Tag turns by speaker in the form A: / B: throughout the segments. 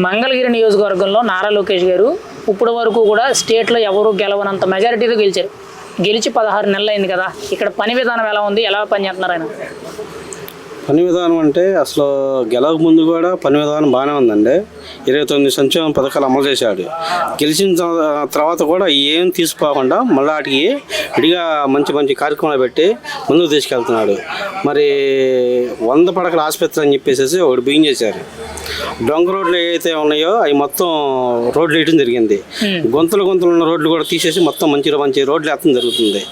A: మంగళగిరి నియోజకవర్గంలో నారా లోకేష్ గారు ఇప్పటి వరకు కూడా స్టేట్లో ఎవరు గెలవనంత మెజారిటీతో గెలిచారు. గెలిచి 16 నెలలు అయింది కదా. ఇక్కడ పని విధానం ఎలా ఉంది, ఎలా పనిచేస్తున్నారు ఆయన?
B: పని విధానం అంటే అసలు గెలవక ముందు కూడా పని విధానం బాగానే ఉందండి. 29 సంక్షేమ పథకాలు అమలు చేశాడు. గెలిచిన తర్వాత కూడా ఏం తీసుకోకుండా మళ్ళీ వాటికి విడిగా మంచి మంచి కార్యక్రమాలు పెట్టి ముందుకు తీసుకెళ్తున్నాడు. మరి 100 పడకల ఆసుపత్రి అని చెప్పేసి ఒకటి బిగిన్ చేశారు. డొంక రోడ్లు ఏవైతే ఉన్నాయో అవి మొత్తం రోడ్లు వేయడం జరిగింది. గొంతులు ఉన్న రోడ్లు కూడా తీసేసి మొత్తం మంచి రోడ్లు వేయడం జరుగుతుంది.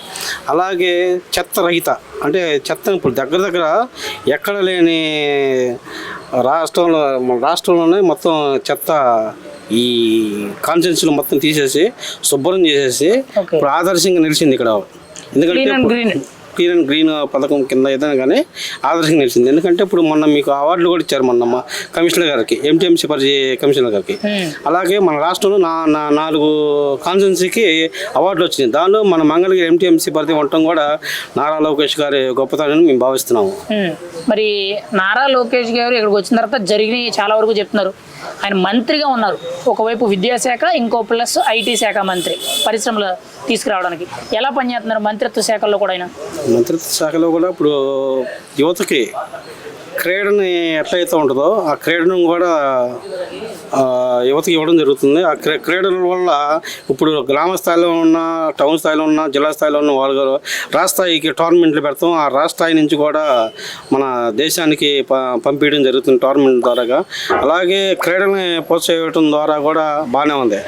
B: అలాగే చెత్త రహిత అంటే చెత్త ఇప్పుడు దగ్గర ఎక్కడ లేని రాష్ట్రంలోనే మొత్తం చెత్త ఈ కాన్స్టిట్యున్సీలో మొత్తం తీసేసి శుభ్రం చేసేసి ఇప్పుడు ఆదర్శంగా నిలిచింది ఇక్కడ. ఎందుకంటే క్లీన్ అండ్ గ్రీన్ పథకం కింద ఏదైనా కానీ ఆదర్శంగా నిలిచింది. ఎందుకంటే ఇప్పుడు మొన్న మీకు అవార్డులు కూడా ఇచ్చారు మొన్న కమిషనర్ గారికి, ఎంటీఎంసీ పరిధి కమిషనర్ గారికి. అలాగే మన రాష్ట్రంలో 4 కాన్స్టిట్యున్సీకి అవార్డులు వచ్చినాయి. దానిలో మన మంగళగిరి ఎంటీఎంసీ పరిధి ఉండటం కూడా నారా లోకేష్ గారి గొప్పతనం మేము భావిస్తున్నాము.
A: మరి నారా లోకేష్ గారు ఇక్కడికి వచ్చిన తర్వాత జరిగినాయి చాలా వరకు చెప్తున్నారు. ఆయన మంత్రిగా ఉన్నారు, ఒకవైపు విద్యాశాఖ, ఇంకో ప్లస్ ఐటీ శాఖ మంత్రి, పరిశ్రమలు తీసుకురావడానికి. ఎలా పనిచేస్తున్నారు మంత్రిత్వ శాఖల్లో కూడా? ఆయన
B: మంత్రిత్వ శాఖలో కూడా ఇప్పుడు యువతకి క్రీడని ఎట్లయితే ఉంటుందో ఆ క్రీడను కూడా యువతకి ఇవ్వడం జరుగుతుంది. ఆ క్రీడల వల్ల ఇప్పుడు గ్రామ స్థాయిలో ఉన్న, టౌన్ స్థాయిలో ఉన్న, జిల్లా స్థాయిలో ఉన్న వాళ్ళు రాష్ట్ర స్థాయికి టోర్నమెంట్లు పెడతాం. ఆ రాష్ట్ర స్థాయి నుంచి కూడా మన దేశానికి పంపించడం జరుగుతుంది టోర్నమెంట్ ద్వారాగా. అలాగే క్రీడని ప్రోత్సహించడం ద్వారా కూడా బాగానే ఉంది.